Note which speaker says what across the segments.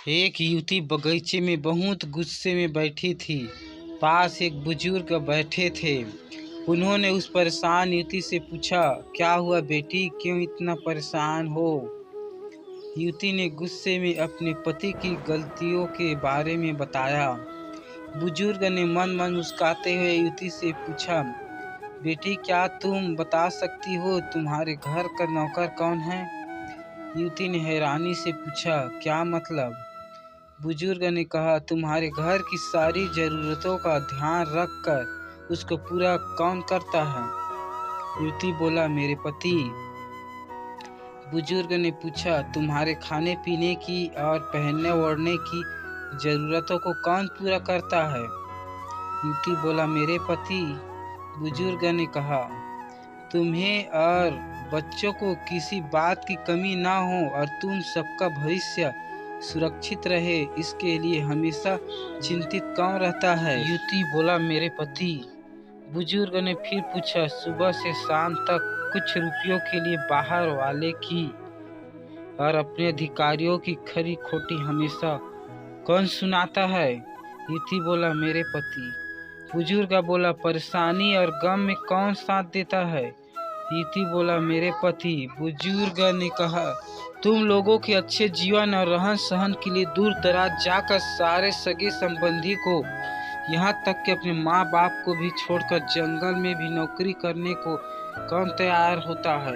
Speaker 1: एक युवती बगीचे में बहुत गुस्से में बैठी थी। पास एक बुजुर्ग बैठे थे। उन्होंने उस परेशान युवती से पूछा, क्या हुआ बेटी, क्यों इतना परेशान हो? युवती ने गुस्से में अपने पति की गलतियों के बारे में बताया। बुजुर्ग ने मन मन मुस्कुराते हुए युवती से पूछा, बेटी क्या तुम बता सकती हो तुम्हारे घर का नौकर कौन है? युवती ने हैरानी से पूछा, क्या मतलब? बुजुर्ग ने कहा, तुम्हारे घर की सारी जरूरतों का ध्यान रखकर उसको पूरा कौन करता है? युवती बोला, मेरे पति। बुजुर्ग ने पूछा, तुम्हारे खाने पीने की और पहनने ओढ़ने की जरूरतों को कौन पूरा करता है? युवती बोला, मेरे पति। बुजुर्ग ने कहा, तुम्हें और बच्चों को किसी बात की कमी ना हो और तुम सबका भविष्य सुरक्षित रहे, इसके लिए हमेशा चिंतित कौन रहता है? युवती बोला, मेरे पति। बुजुर्ग ने फिर पूछा, सुबह से शाम तक कुछ रुपयों के लिए बाहर वाले की और अपने अधिकारियों की खरी खोटी हमेशा कौन सुनाता है? युवती बोला, मेरे पति। बुजुर्ग बोला, परेशानी और गम में कौन साथ देता है? युवती बोला, मेरे पति। बुजुर्ग ने कहा, तुम लोगों के अच्छे जीवन और रहन सहन के लिए दूर दराज जाकर सारे सगे संबंधी को, यहाँ तक कि अपने माँ बाप को भी छोड़कर जंगल में भी नौकरी करने को कौन तैयार होता है?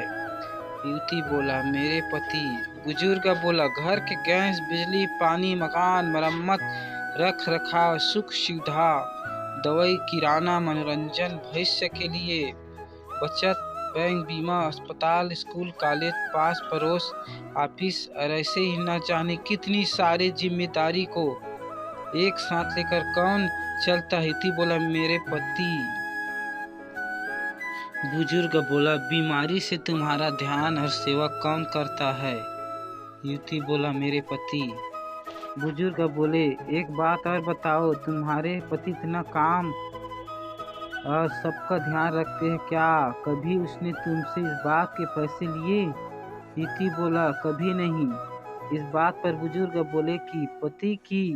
Speaker 1: युवती बोला, मेरे पति। बुजुर्ग बोला, घर के गैस बिजली पानी मकान मरम्मत रख रखाव सुख सुविधा दवाई किराना मनोरंजन भविष्य के लिए बचत बैंक बीमा अस्पताल स्कूल कॉलेज पास पड़ोस ऑफिस और ऐसे ही न जाने कितनी सारी जिम्मेदारी को एक साथ लेकर कौन चलता है? युवती बोला, मेरे पति। बुजुर्ग बोला, बीमारी से तुम्हारा ध्यान और सेवा कौन करता है? युवती बोला, मेरे पति। बुजुर्ग बोले, एक बात और बताओ, तुम्हारे पति इतना काम और सबका ध्यान रखते हैं, क्या कभी उसने तुमसे इस बात के पैसे लिए? युवती बोला, कभी नहीं। इस बात पर बुजुर्ग बोले कि पति की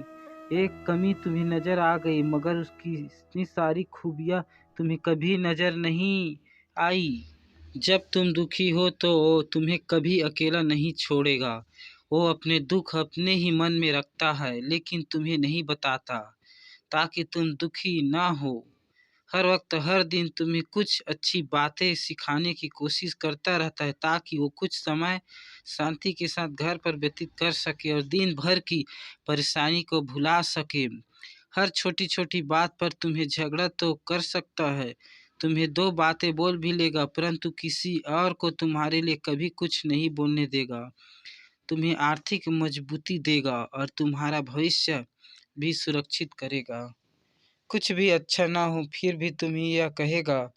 Speaker 1: एक कमी तुम्हें नजर आ गई, मगर उसकी इतनी सारी खूबियां तुम्हें कभी नजर नहीं आई। जब तुम दुखी हो तो वो तुम्हें कभी अकेला नहीं छोड़ेगा। वो अपने दुख अपने ही मन में रखता है, लेकिन तुम्हें नहीं बताता ताकि तुम दुखी ना हो। हर वक्त हर दिन तुम्हें कुछ अच्छी बातें सिखाने की कोशिश करता रहता है ताकि वो कुछ समय शांति के साथ घर पर व्यतीत कर सके और दिन भर की परेशानी को भुला सके। हर छोटी छोटी बात पर तुम्हें झगड़ा तो कर सकता है, तुम्हें दो बातें बोल भी लेगा, परंतु किसी और को तुम्हारे लिए कभी कुछ नहीं बोलने देगा। तुम्हें आर्थिक मजबूती देगा और तुम्हारा भविष्य भी सुरक्षित करेगा। कुछ भी अच्छा ना हो फिर भी तुम्हें यह कहेगा,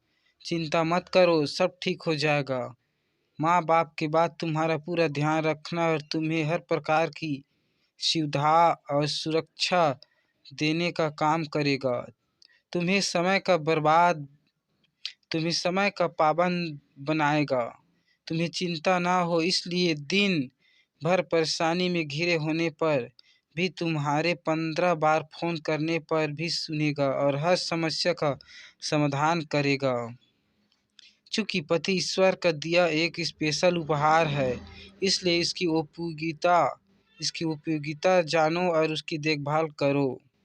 Speaker 1: चिंता मत करो, सब ठीक हो जाएगा। माँ बाप के बाद तुम्हारा पूरा ध्यान रखना और तुम्हें हर प्रकार की सुविधा और सुरक्षा देने का काम करेगा। तुम्हें समय का पाबंद बनाएगा। तुम्हें चिंता ना हो, इसलिए दिन भर परेशानी में घिरे होने पर भी तुम्हारे 15 बार फोन करने पर भी सुनेगा और हर समस्या का समाधान करेगा। चूँकि पति ईश्वर का दिया एक स्पेशल उपहार है, इसलिए इसकी उपयोगिता जानो और उसकी देखभाल करो।